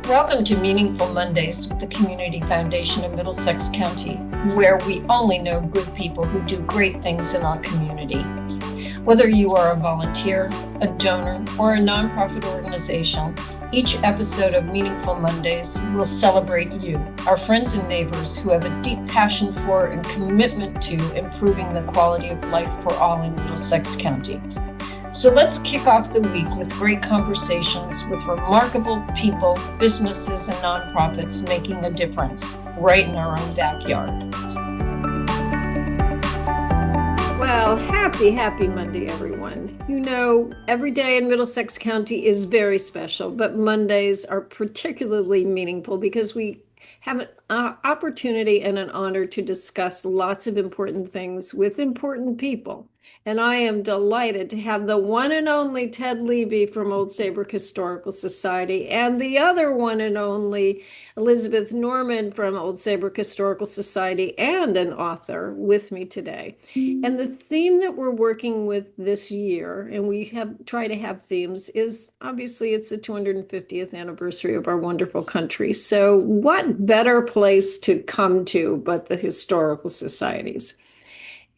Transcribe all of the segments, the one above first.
Welcome to Meaningful Mondays with the Community Foundation of Middlesex County, where we only know good people who do great things in our community. Whether you are a volunteer, a donor, or a nonprofit organization, each episode of Meaningful Mondays will celebrate you, our friends and neighbors who have a deep passion for and commitment to improving the quality of life for all in Middlesex County. So let's kick off the week with great conversations with remarkable people, businesses, and nonprofits making a difference right in our own backyard. Well, happy Monday, everyone. You know, every day in Middlesex County is very special, but Mondays are particularly meaningful because we have an opportunity and an honor to discuss lots of important things with important people. And I am delighted to have the one and only Tedd Levy from Old Saybrook Historical Society and the other one and only Elizabeth Normen from Old Saybrook Historical Society and an author with me today. And the theme that we're working with this year, and we have try to have themes, is obviously it's the 250th anniversary of our wonderful country. So what better place to come to but the historical societies?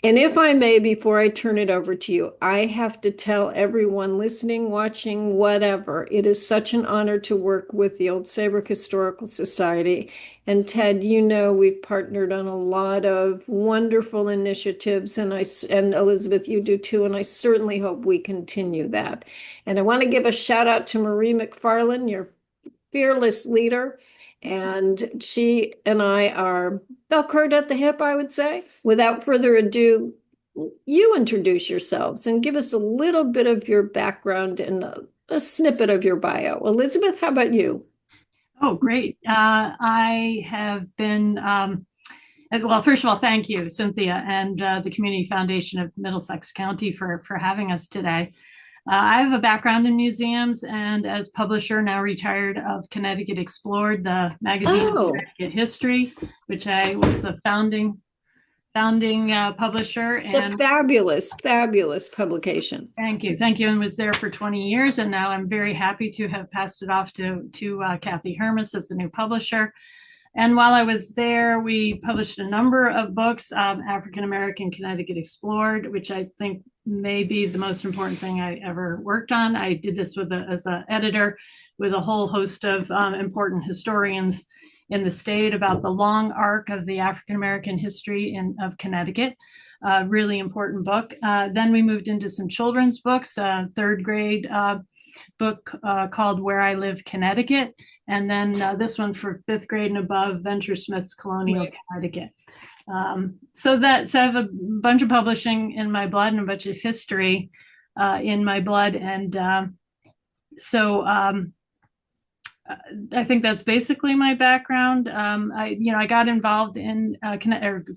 And if I may, before I turn it over to you, I have to tell everyone listening, watching, whatever, it is such an honor to work with the Old Saybrook Historical Society. And Tedd, you know, we've partnered on a lot of wonderful initiatives, and Elizabeth, you do too, and I certainly hope we continue that. And I want to give a shout out to Marie McFarland, your fearless leader. And she and I are velcroed at the hip, I would say. Without further ado, you introduce yourselves and give us a little bit of your background and a snippet of your bio. Elizabeth, how about you? Oh, great. I have been, well, first of all, thank you, Cynthia, and the Community Foundation of Middlesex County for having us today. I have a background in museums and as publisher, now retired, of Connecticut Explored, the magazine of Connecticut history, which I was a founding publisher. It's a fabulous publication. Thank you. And was there for 20 years. And now I'm very happy to have passed it off to Kathy Hermes as the new publisher. And while I was there, we published a number of books, African American Connecticut Explored, which I think may be the most important thing I ever worked on. I did this as an editor with a whole host of important historians in the state about the long arc of the African American history of Connecticut. Really important book. Then we moved into some children's books, third grade book called Where I Live, Connecticut. And then this one for fifth grade and above, Venture Smith's Colonial Connecticut. So I have a bunch of publishing in my blood and a bunch of history in my blood. And so I think that's basically my background. I got involved in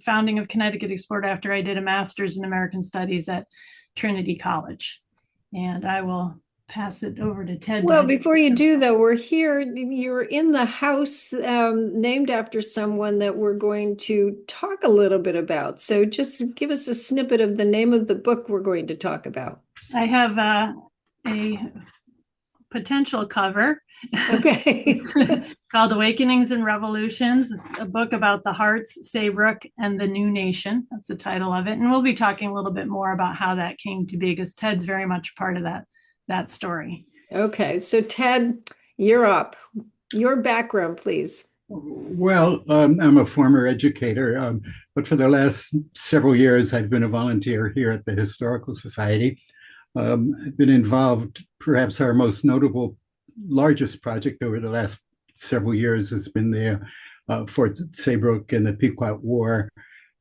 founding of Connecticut Explored after I did a master's in American Studies at Trinity College. And I will pass it over to Tedd. Well, before you do, though, we're here. You're in the house named after someone that we're going to talk a little bit about. So just give us a snippet of the name of the book we're going to talk about. I have a potential cover. Okay. Called Awakenings and Revolutions. It's a book about the Harts, Saybrook, and the New Nation. That's the title of it. And we'll be talking a little bit more about how that came to be, because Tedd's very much a part of that story. Okay, so Tedd, you're up. Your background, please. Well, I'm a former educator, but for the last several years, I've been a volunteer here at the Historical Society. I've been involved, perhaps our most notable, largest project over the last several years has been the Fort Saybrook and the Pequot War,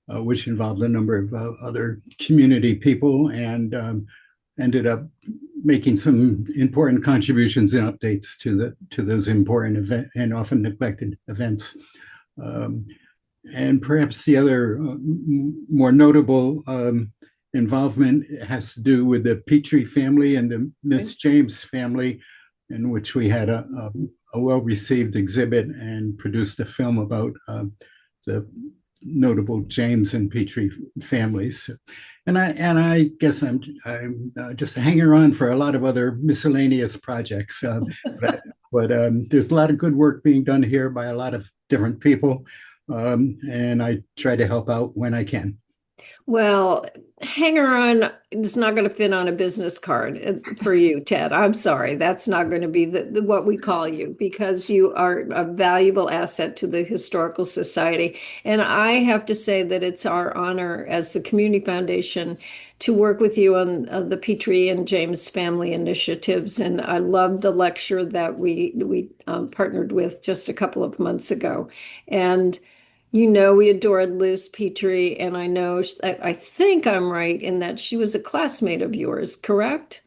which involved a number of other community people, and ended up making some important contributions and updates to those important and often neglected events. And perhaps the other more notable involvement has to do with the Petrie family and the Miss James family, in which we had a well-received exhibit and produced a film about the notable James and Petrie families. And I guess I'm just hanging around for a lot of other miscellaneous projects. But But there's a lot of good work being done here by a lot of different people, and I try to help out when I can. Well, hanger on is not going to fit on a business card for you, Ted. I'm sorry. That's not going to be what we call you because you are a valuable asset to the Historical Society. And I have to say that it's our honor as the Community Foundation to work with you on the Petrie and James family initiatives. And I love the lecture that we partnered with just a couple of months ago. And we adored Liz Petrie, and I think I'm right in that she was a classmate of yours, correct?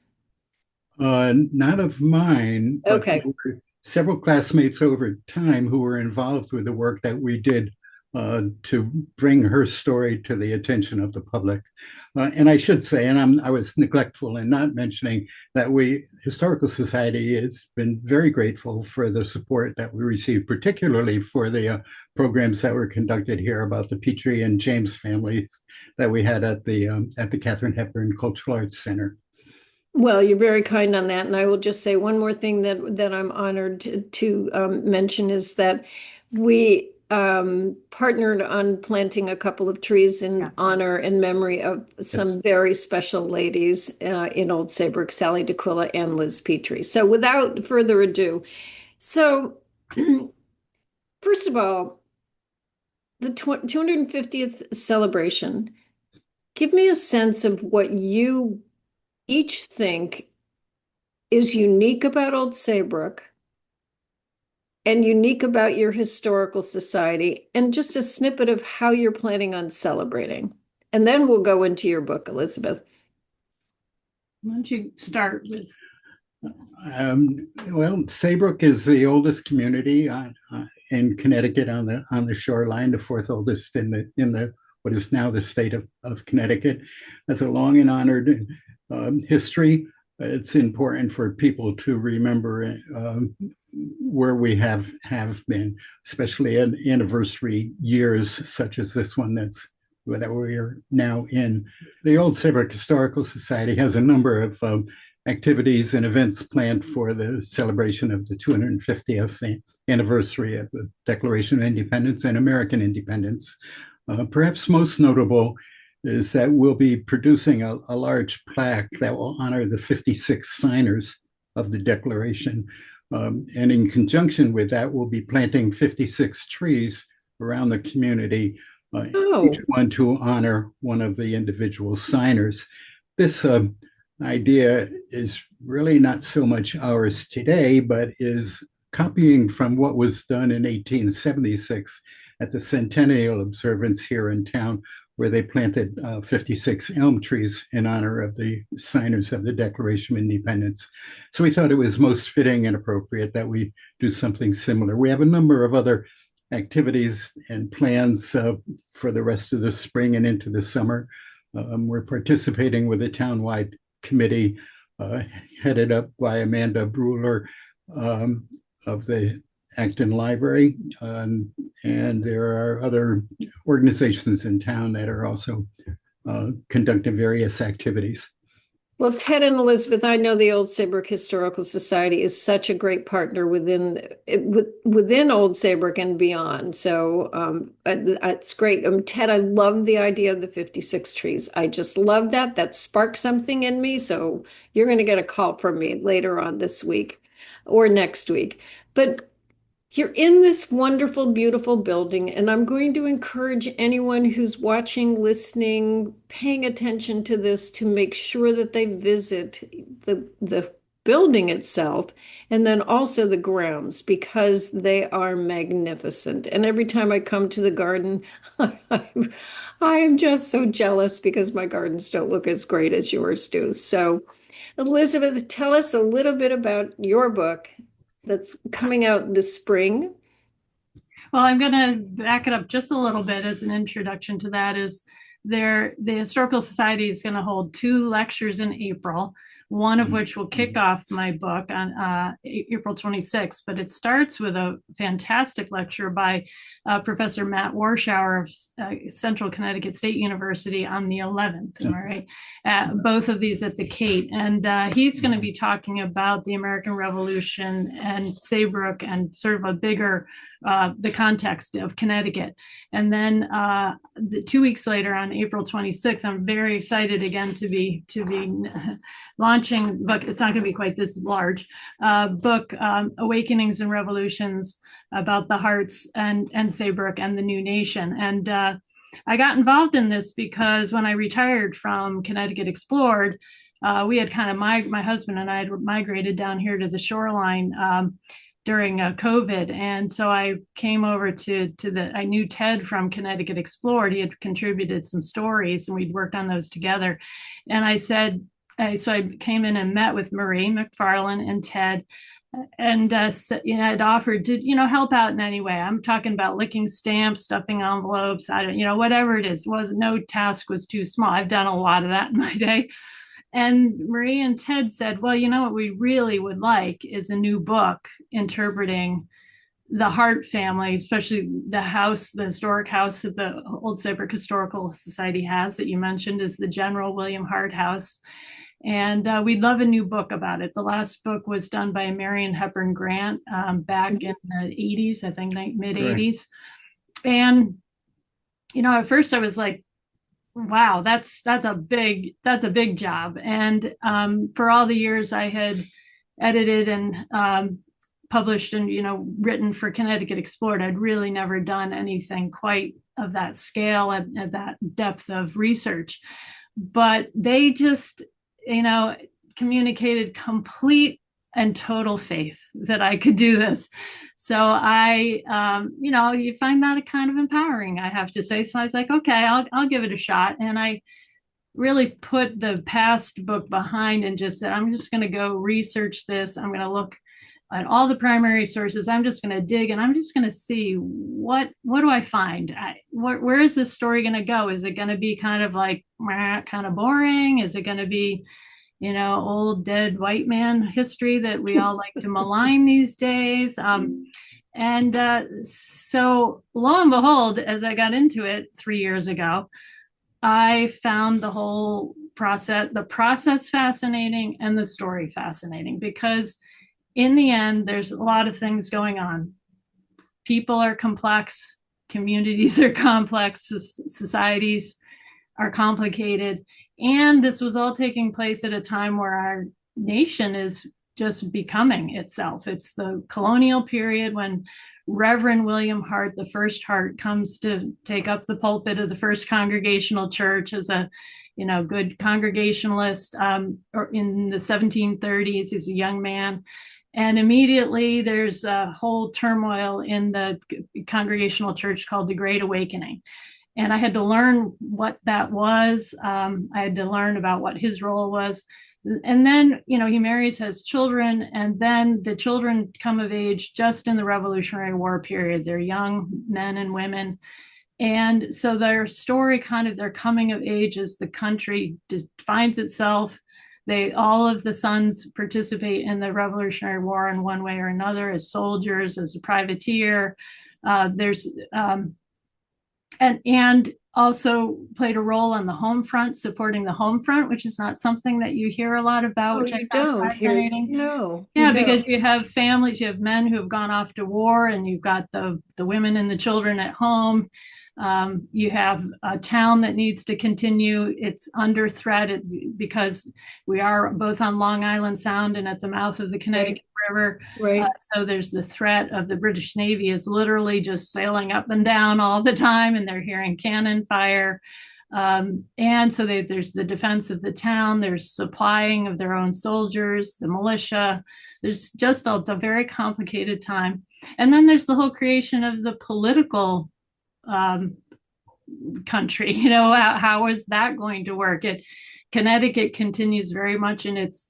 Not of mine, but there Okay. were several classmates over time who were involved with the work that we did to bring her story to the attention of the public. And I should say, and I was neglectful in not mentioning that Historical Society has been very grateful for the support that we received, particularly for the programs that were conducted here about the Petrie and James families that we had at the Katharine Hepburn Cultural Arts Center. Well, you're very kind on that. And I will just say one more thing that I'm honored to mention is that we partnered on planting a couple of trees in honor and memory of some very special ladies in Old Saybrook, Sally DeQuilla and Liz Petrie. So without further ado, so first of all, the 250th celebration, give me a sense of what you each think is unique about Old Saybrook and unique about your historical society, and just a snippet of how you're planning on celebrating. And then we'll go into your book, Elizabeth. Why don't you start with? Well, Saybrook is the oldest community in Connecticut on the shoreline, the fourth oldest in the what is now the state of Connecticut. Has a long and honored history. It's important for people to remember where we have been, especially at anniversary years such as this one that we're now in. The Old Saybrook Historical Society has a number of activities and events planned for the celebration of the 250th anniversary of the Declaration of Independence and American independence. Perhaps most notable is that we'll be producing a large plaque that will honor the 56 signers of the Declaration. And in conjunction with that, we'll be planting 56 trees around the community, each one to honor one of the individual signers. This idea is really not so much ours today, but is copying from what was done in 1876 at the Centennial Observance here in town, where they planted 56 elm trees in honor of the signers of the Declaration of Independence. So we thought it was most fitting and appropriate that we do something similar. We have a number of other activities and plans for the rest of the spring and into the summer. We're participating with a townwide committee headed up by Amanda Bruler of the Acton Library, and there are other organizations in town that are also conducting various activities. Well, Ted and Elizabeth, I know the Old Saybrook Historical Society is such a great partner within Old Saybrook and beyond. So it's great. Ted, I love the idea of the 56 trees. I just love that. That sparked something in me. So you're going to get a call from me later on this week or next week. But you're in this wonderful, beautiful building, and I'm going to encourage anyone who's watching, listening, paying attention to this to make sure that they visit the building itself and then also the grounds because they are magnificent. And every time I come to the garden, I'm just so jealous because my gardens don't look as great as yours do. So, Elizabeth, tell us a little bit about your book that's coming out this spring. Well, I'm going to back it up just a little bit as an introduction to that. The Historical Society is going to hold 2 lectures in April. one of which will kick off my book on April 26th. But it starts with a fantastic lecture by Professor Matt Warschauer of Central Connecticut State University on the 11th, all right? Both of these at the Cape. And he's going to be talking about the American Revolution and Saybrook and sort of a bigger, the context of Connecticut. And then 2 weeks later on April 26th, I'm very excited again to be launching book. It's not going to be quite this large book, Awakenings and Revolutions, about the Harts and Saybrook and the new nation. And I got involved in this because when I retired from Connecticut Explored, we had kind of my husband and I had migrated down here to the shoreline during COVID. And so I came over I knew Ted from Connecticut Explored. He had contributed some stories and we'd worked on those together. And I said, so I came in and met with Marie McFarland and Ted, and I'd offered to help out in any way. I'm talking about licking stamps, stuffing envelopes, I don't, whatever it is. No task was too small. I've done a lot of that in my day. And Marie and Ted said, well, what we really would like is a new book interpreting the Hart family, especially the historic house that the Old Saybrook Historical Society has that you mentioned is the General William Hart House. And we'd love a new book about it. The last book was done by Marion Hepburn Grant back in the 80s, I think mid 80s. And, at first I was like, wow, that's a big job. And for all the years I had edited and published and, written for Connecticut Explored, I'd really never done anything quite of that scale and that depth of research. But they just, communicated complete and total faith that I could do this. So I, you find that kind of empowering, I have to say. So I was like, okay, I'll give it a shot. And I really put the past book behind and just said, I'm just going to go research this. I'm going to look at all the primary sources. I'm just going to dig and I'm just going to see what do I find? Where is this story going to go? Is it going to be kind of like kind of boring? Is it going to be, old dead white man history that we all like to malign these days? So lo and behold, as I got into it 3 years ago, I found the whole process fascinating and the story fascinating, because in the end, there's a lot of things going on. People are complex, communities are complex, societies are complicated. And this was all taking place at a time where our nation is just becoming itself. It's the colonial period when Reverend William Hart, the first Hart, comes to take up the pulpit of the First Congregational Church as a good Congregationalist or in the 1730s. He's a young man. And immediately there's a whole turmoil in the Congregational Church called the Great Awakening. And I had to learn what that was. I had to learn about what his role was. And then, he marries, has children, and then the children come of age just in the Revolutionary War period. They're young men and women. And so their story, kind of their coming of age as the country defines itself. All of the sons participate in the Revolutionary War in one way or another, as soldiers, as a privateer. And also played a role on the home front, supporting the home front, which is not something that you hear a lot about, which I found fascinating. No. Yeah, because you have families, you have men who have gone off to war, and you've got the women and the children at home. You have a town that needs to continue. It's under threat because we are both on Long Island Sound and at the mouth of the Connecticut River. Right. So there's the threat of the British Navy is literally just sailing up and down all the time, and they're hearing cannon fire. And so there's the defense of the town. There's supplying of their own soldiers, the militia. There's just a very complicated time. And then there's the whole creation of the political country. How is that going to work? Connecticut continues very much in its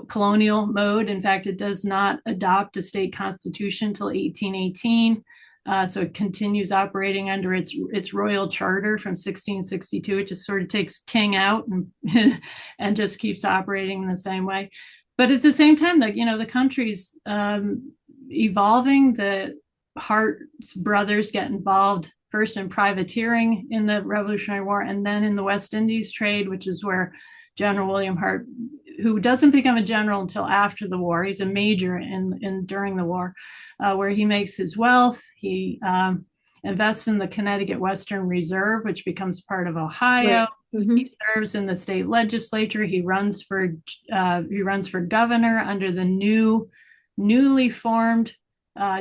colonial mode. In fact, it does not adopt a state constitution till 1818. So it continues operating under its royal charter from 1662. It just sort of takes king out and and just keeps operating in the same way. But at the same time, the country's evolving. The Harts brothers get involved first in privateering in the Revolutionary War, and then in the West Indies trade, which is where General William Hart, who doesn't become a general until after the war, he's a major during the war, where he makes his wealth. He invests in the Connecticut Western Reserve, which becomes part of Ohio. Right. Mm-hmm. He serves in the state legislature. He runs for governor under the newly formed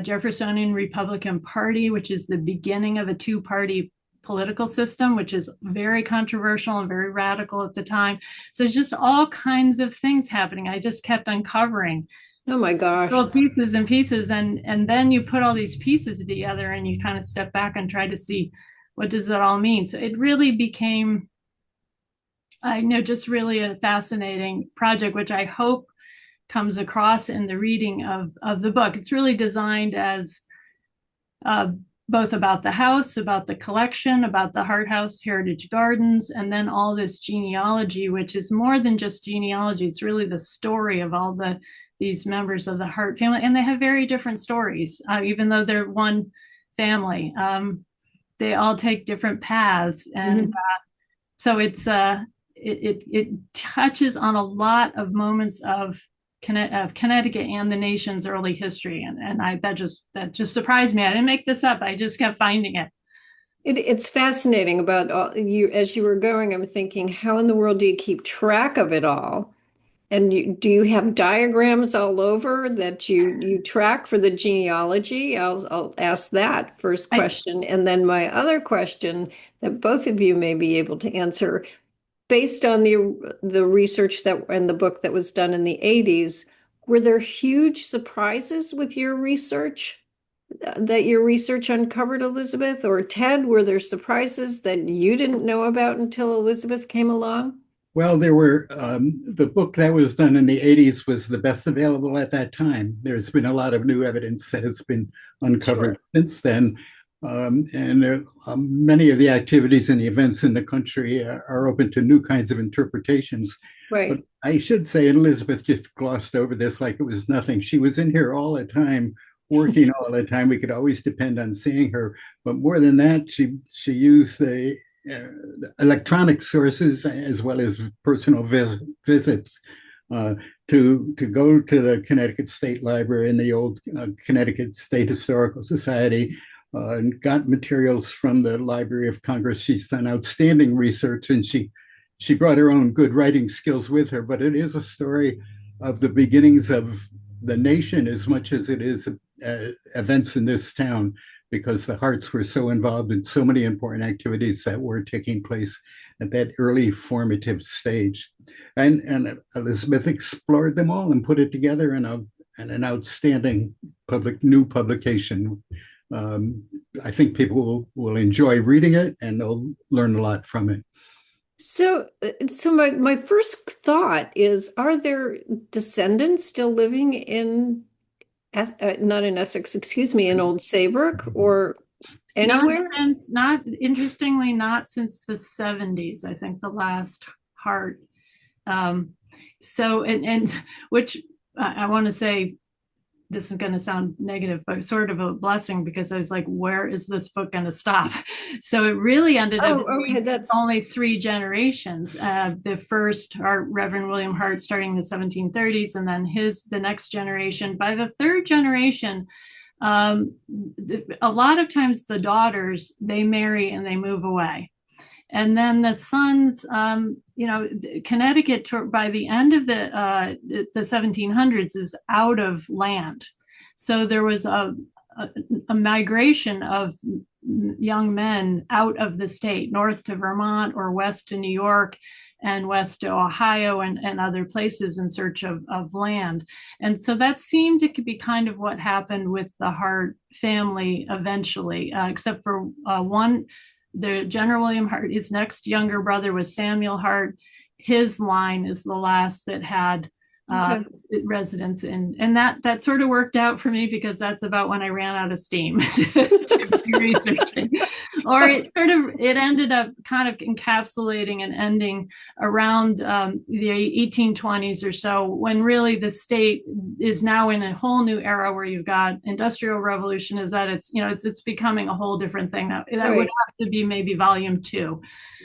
Jeffersonian Republican Party, which is the beginning of a two-party political system, which is very controversial and very radical at the time. So there's just all kinds of things happening. I just kept uncovering. Oh my gosh. Little pieces and pieces. And then you put all these pieces together and you kind of step back and try to see, what does it all mean? So it really became, just really a fascinating project, which I hope comes across in the reading of the book. It's really designed as both about the house, about the collection, about the Hart House Heritage Gardens, and then all this genealogy, which is more than just genealogy. It's really the story of all these members of the Hart family, and they have very different stories, even though they're one family. They all take different paths, and so it touches on a lot of moments of Connecticut and the nation's early history, and that just surprised me. I didn't make this up. I just kept finding it. It's fascinating about you. As you were going, I'm thinking, how in the world do you keep track of it all? And do you have diagrams all over that you track for the genealogy? I'll ask that first question, and then my other question that both of you may be able to answer. Based on the research and the book that was done in the 80s, were there huge surprises with your research that your research uncovered, Elizabeth? Or Ted, were there surprises that you didn't know about until Elizabeth came along? Well, there were, the book that was done in the 80s was the best available at that time. There's been a lot of new evidence that has been uncovered since then. And many of the activities and the events in the country are open to new kinds of interpretations. Right. But I should say, and Elizabeth just glossed over this like it was nothing. She was in here all the time, working all the time. We could always depend on seeing her. But more than that, she used the electronic sources as well as personal visits to go to the Connecticut State Library and the old Connecticut State Historical Society, and got materials from the Library of Congress. She's done outstanding research, and she brought her own good writing skills with her. But it is a story of the beginnings of the nation as much as it is events in this town, because the Harts were so involved in so many important activities that were taking place at that early formative stage. And Elizabeth explored them all and put it together in an outstanding new publication. I think people will enjoy reading it, and they'll learn a lot from it. So my first thought is, are there descendants still living in, not in Essex, excuse me, in Old Saybrook or anywhere? Interestingly, not since the 70s, I think, the last Hart. So, and which I want to say, this is going to sound negative, but sort of a blessing, because I was like, where is this book going to stop? So it really ended up being only 3 generations. The first are Reverend William Hart, starting in the 1730s, and then the next generation. By the 3rd generation, a lot of times the daughters, they marry and they move away. And then the sons, Connecticut, by the end of the 1700s, is out of land. So there was a migration of young men out of the state, north to Vermont or west to New York and west to Ohio and other places in search of land. And so that seemed to be kind of what happened with the Hart family eventually, except for one. The General William Hart, his next younger brother was Samuel Hart. His line is the last that had Okay. residents, and that sort of worked out for me because that's about when I ran out of steam to be researching. Or it ended up kind of encapsulating and ending around the 1820s or so, when really the state is now in a whole new era where you've got industrial revolution is that it's becoming a whole different thing. That Right. would have to be maybe volume 2.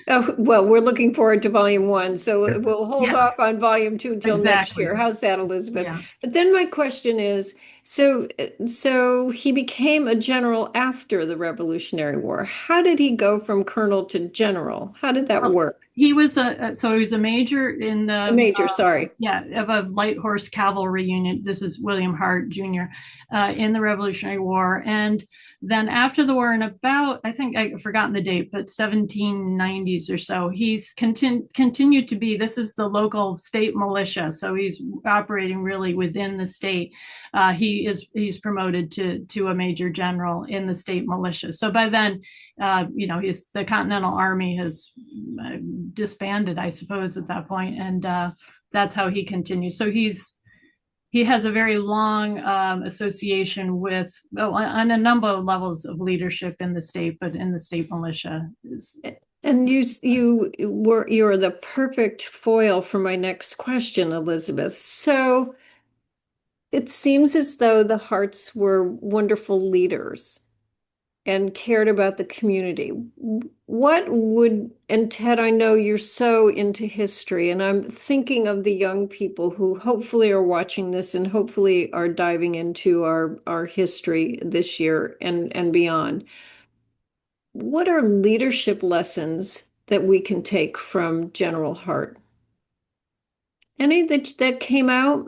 Oh, well, we're looking forward to volume 1, so we'll hold Yeah. off on volume 2 until next Exactly. year. How's that, Elizabeth? Yeah. But then my question is, so he became a general after the Revolutionary War. How did he go from colonel to general? How did that work? He was a major in A the major, sorry. of a light horse cavalry unit. This is William Hart Jr. In the Revolutionary War, and then after the war, in about, I think I've forgotten the date, but 1790s or so, he's continued to be. This is the local state militia, so he's operating really within the state. He's promoted to a major general in the state militia. So by then, the Continental Army has disbanded, I suppose, at that point, and that's how he continues. So he has a very long association with, on a number of levels of leadership in the state, but in the state militia. And you're the perfect foil for my next question, Elizabeth. So it seems as though the Harts were wonderful leaders and cared about the community. And Ted, I know you're so into history, and I'm thinking of the young people who hopefully are watching this and hopefully are diving into our history this year and beyond. What are leadership lessons that we can take from General Hart? Any that came out?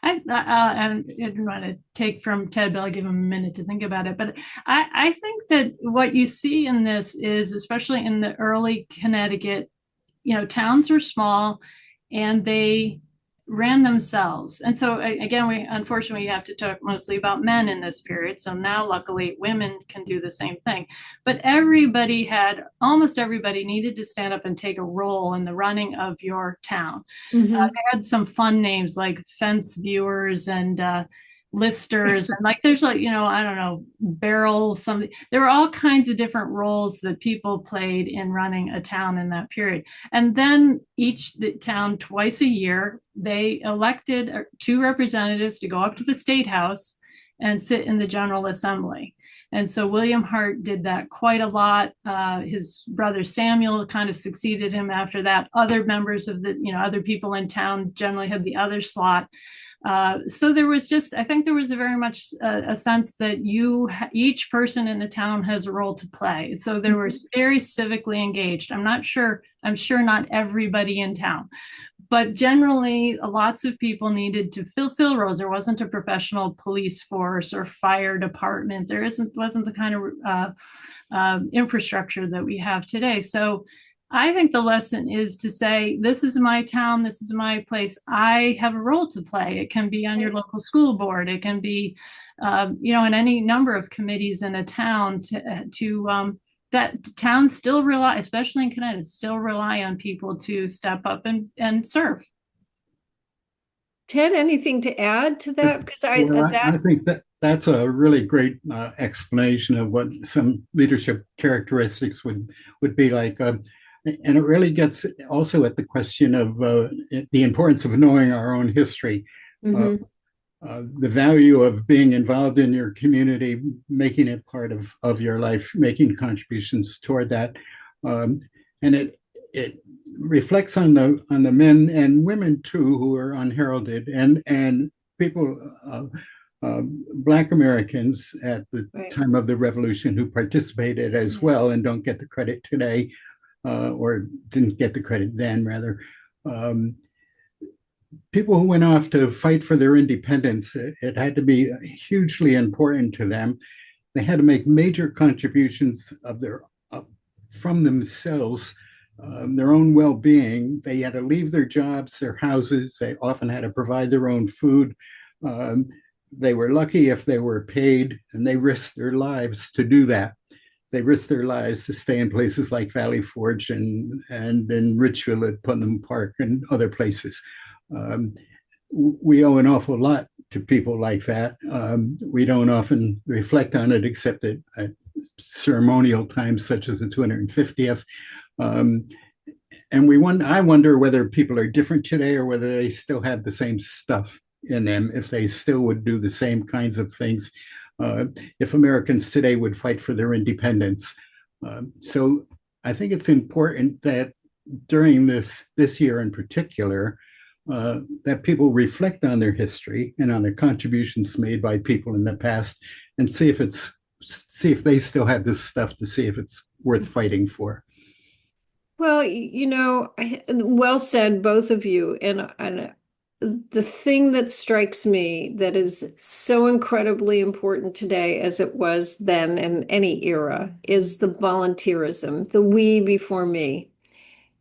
I didn't want to take from Ted, but I'll give him a minute to think about it. But I think that what you see in this is, especially in the early Connecticut, towns are small and they ran themselves. And so again, unfortunately have to talk mostly about men in this period. So now luckily women can do the same thing. But almost everybody needed to stand up and take a role in the running of your town. Mm-hmm. They had some fun names like fence viewers and listers, and there's I don't know, barrel something. There were all kinds of different roles that people played in running a town in that period. And then the town, twice a year, they elected 2 representatives to go up to the State House and sit in the General Assembly. And so William Hart did that quite a lot. His brother Samuel kind of succeeded him after that. Other members of other people in town generally had the other slot. So I think there was a very much a sense that each person in the town has a role to play. So they were very civically engaged. I'm sure not everybody in town, but generally lots of people needed to fulfill roles. There wasn't a professional police force or fire department. Wasn't the kind of infrastructure that we have today. So I think the lesson is to say, this is my town, this is my place. I have a role to play. It can be on your local school board. It can be, in any number of committees in a town that towns still rely, especially in Connecticut, still rely on people to step up and serve. Ted, anything to add to that? Because I think that's a really great explanation of what some leadership characteristics would be like. And it really gets also at the question of the importance of knowing our own history, mm-hmm. The value of being involved in your community, making it part of your life, making contributions toward that, and it reflects on the men and women too who are unheralded, and people. Black Americans at the time of the Revolution who participated as well and don't get the credit today. Or didn't get the credit then, rather. People who went off to fight for their independence, it had to be hugely important to them. They had to make major contributions from themselves, their own well-being. They had to leave their jobs, their houses. They often had to provide their own food. They were lucky if they were paid, and they risked their lives to do that. They risked their lives to stay in places like Valley Forge and in Richfield at Putnam Park and other places. we owe an awful lot to people like that. We don't often reflect on it except at ceremonial times such as the 250th. Um, and I wonder whether people are different today or whether they still have the same stuff in them, if they still would do the same kinds of things, if Americans today would fight for their independence. So I think it's important that during this year in particular, that people reflect on their history and on the contributions made by people in the past, and see if they still have this stuff, to see if it's worth fighting for. Well, well said, both of you. And the thing that strikes me that is so incredibly important today, as it was then in any era, is the volunteerism, the we before me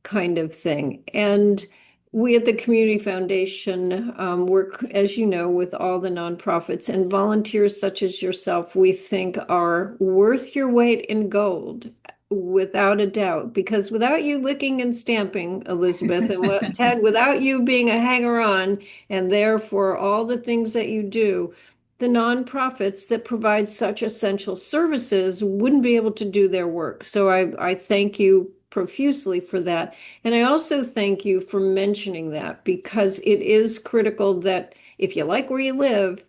kind of thing. And we at the Community Foundation work, as you know, with all the nonprofits, and volunteers such as yourself, we think are worth your weight in gold, without a doubt. Because without you licking and stamping, Elizabeth, and Ted, without you being a hanger-on and therefore all the things that you do, the nonprofits that provide such essential services wouldn't be able to do their work. So I thank you profusely for that. And I also thank you for mentioning that, because it is critical that if you like where you live,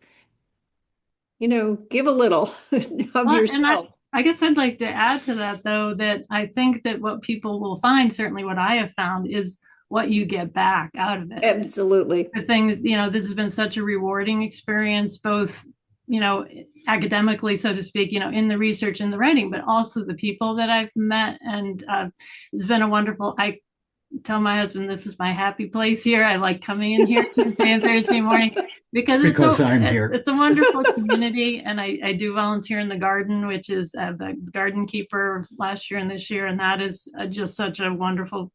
give a little of yourself. I guess I'd like to add to that, though, that I think that what people will find, certainly what I have found, is what you get back out of it. Absolutely. The things, this has been such a rewarding experience, both, academically, so to speak, in the research and the writing, but also the people that I've met. And it's been a wonderful, I tell my husband, this is my happy place here. I like coming in here Tuesday and Thursday morning because it's a wonderful community. And I do volunteer in the garden, which is the garden keeper last year and this year. And that is just such a wonderful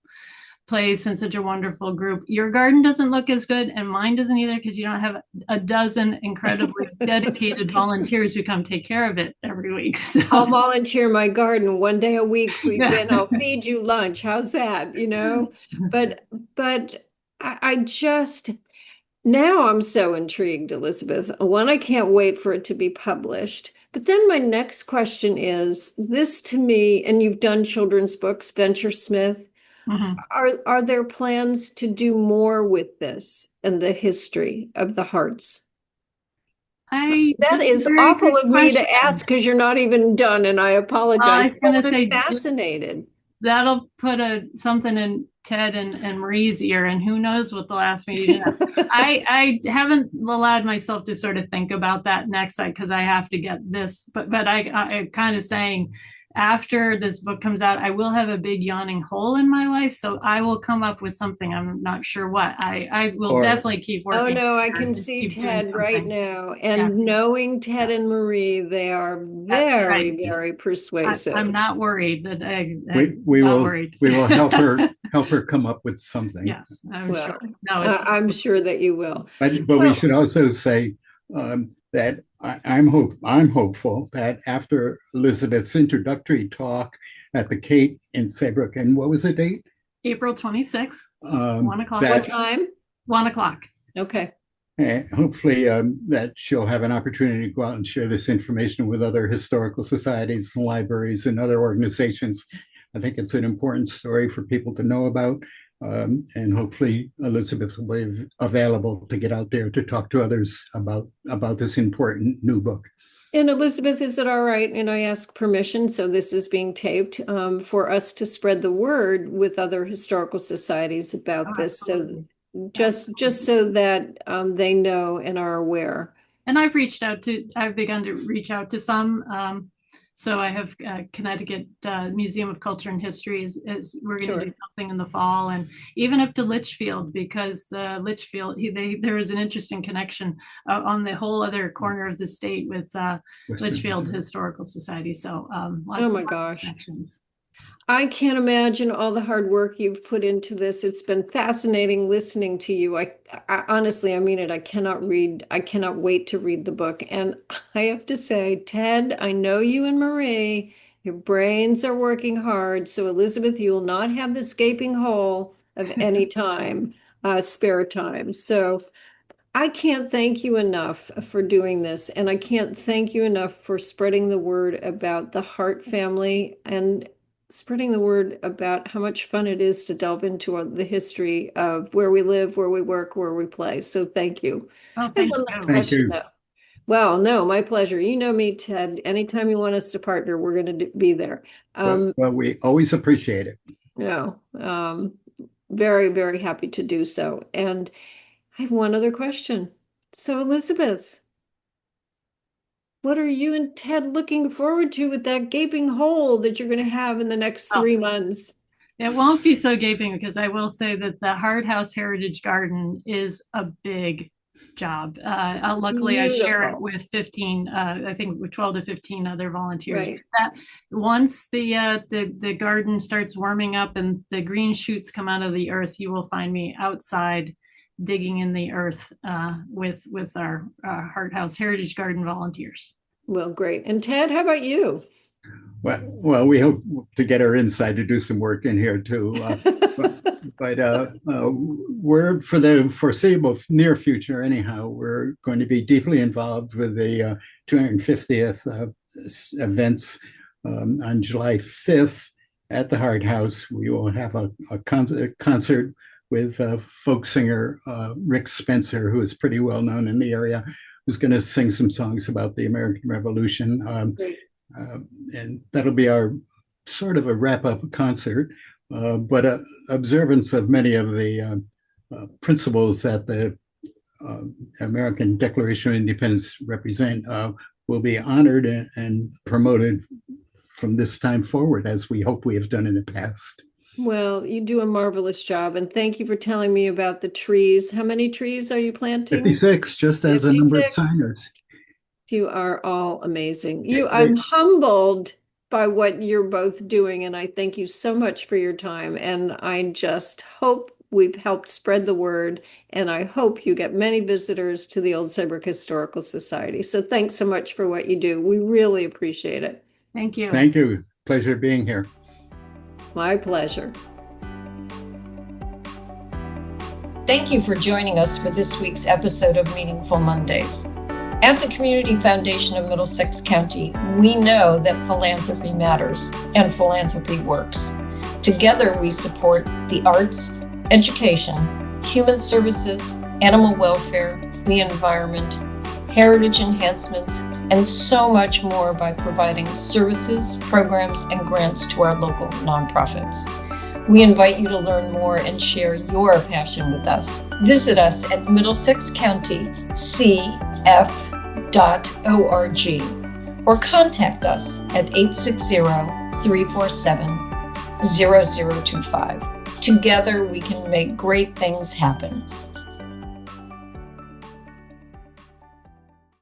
place and such a wonderful group. Your garden doesn't look as good, and mine doesn't either, because you don't have a dozen incredibly dedicated volunteers who come take care of it every week. So. I'll volunteer my garden one day a week, and I'll feed you lunch. How's that? But I just, now I'm so intrigued, Elizabeth. One, I can't wait for it to be published. But then my next question is this, to me, and you've done children's books, Venture Smith. Mm-hmm. Are there plans to do more with this and the history of the Harts? That is awful of me to ask, because you're not even done, and I apologize. I was going to say, fascinated. That'll put something in Ted and Marie's ear, and who knows what they'll ask me to do. I haven't allowed myself to sort of think about that next, because I have to get this. But I kind of saying, after this book comes out, I will have a big yawning hole in my life. So I will come up with something. I'm not sure what. I will definitely keep working. Oh, no, I can see Ted right now. And knowing Ted and Marie, they are very, very persuasive. I'm not worried that we will help her come up with something. Yes, I'm sure. No, I'm sure that you will. But we should also say that I'm hopeful that after Elizabeth's introductory talk at the Kate in Saybrook, and what was the date? April 26th, 1 o'clock. What time? 1 o'clock. Okay. Hopefully that she'll have an opportunity to go out and share this information with other historical societies, libraries, and other organizations. I think it's an important story for people to know about. And hopefully Elizabeth will be available to get out there to talk to others about this important new book. And Elizabeth, is it all right, and I ask permission, so this is being taped, for us to spread the word with other historical societies about this? So just so that they know and are aware. And I've begun to reach out to some. So I have Connecticut Museum of Culture and History is we're going to do something in the fall, and even up to Litchfield, because the Litchfield, there is an interesting connection on the whole other corner of the state with Litchfield Historical Society. So oh my gosh. I can't imagine all the hard work you've put into this. It's been fascinating listening to you. I honestly, I mean it. I cannot wait to read the book. And I have to say, Ted, I know you and Marie, your brains are working hard. So Elizabeth, you will not have this gaping hole of any time, spare time. So I can't thank you enough for doing this, and I can't thank you enough for spreading the word about the Hart family and spreading the word about how much fun it is to delve into the history of where we live, where we work, where we play. So thank you. Oh, I have thank one last you. Thank question you. though. Well, no, my pleasure. You know me, Ted. Anytime you want us to partner, we're going to be there. Well, we always appreciate it. No, very, very happy to do so. And I have one other question. So, Elizabeth, what are you and Ted looking forward to with that gaping hole that you're going to have in the next Oh. 3 months? It won't be so gaping because I will say that the Hart House Heritage Garden is a big job. Luckily, I share it Beautiful. with 15, I think with 12 to 15 other volunteers. Right. That once the garden starts warming up and the green shoots come out of the earth, you will find me outside digging in the earth with our Hart House Heritage Garden volunteers. Well, great. And Ted, how about you? Well, we hope to get her inside to do some work in here too. But we're for the foreseeable near future, anyhow. We're going to be deeply involved with the 250th events on July 5th at the Hart House. We will have a concert with folk singer Rick Spencer, who is pretty well known in the area, who's going to sing some songs about the American Revolution. Great. And that'll be our sort of a wrap-up concert, but observance of many of the principles that the American Declaration of Independence represent will be honored and promoted from this time forward, as we hope we have done in the past. Well, you do a marvelous job, and thank you for telling me about the trees. How many trees are you planting? 56, just as a number of 56. signers. You are all amazing. I'm humbled by what you're both doing, and I thank you so much for your time. And I just hope we've helped spread the word, and I hope you get many visitors to the Old Saybrook Historical Society. So thanks so much for what you do. We really appreciate it. Thank you. Thank you. Pleasure being here. My pleasure. Thank you for joining us for this week's episode of Meaningful Mondays. At the Community Foundation of Middlesex County, we know that philanthropy matters and philanthropy works. Together, we support the arts, education, human services, animal welfare, the environment, heritage enhancements, and so much more by providing services, programs, and grants to our local nonprofits. We invite you to learn more and share your passion with us. Visit us at Middlesex County CFMC. .org or contact us at 860-347-0025. Together we can make great things happen.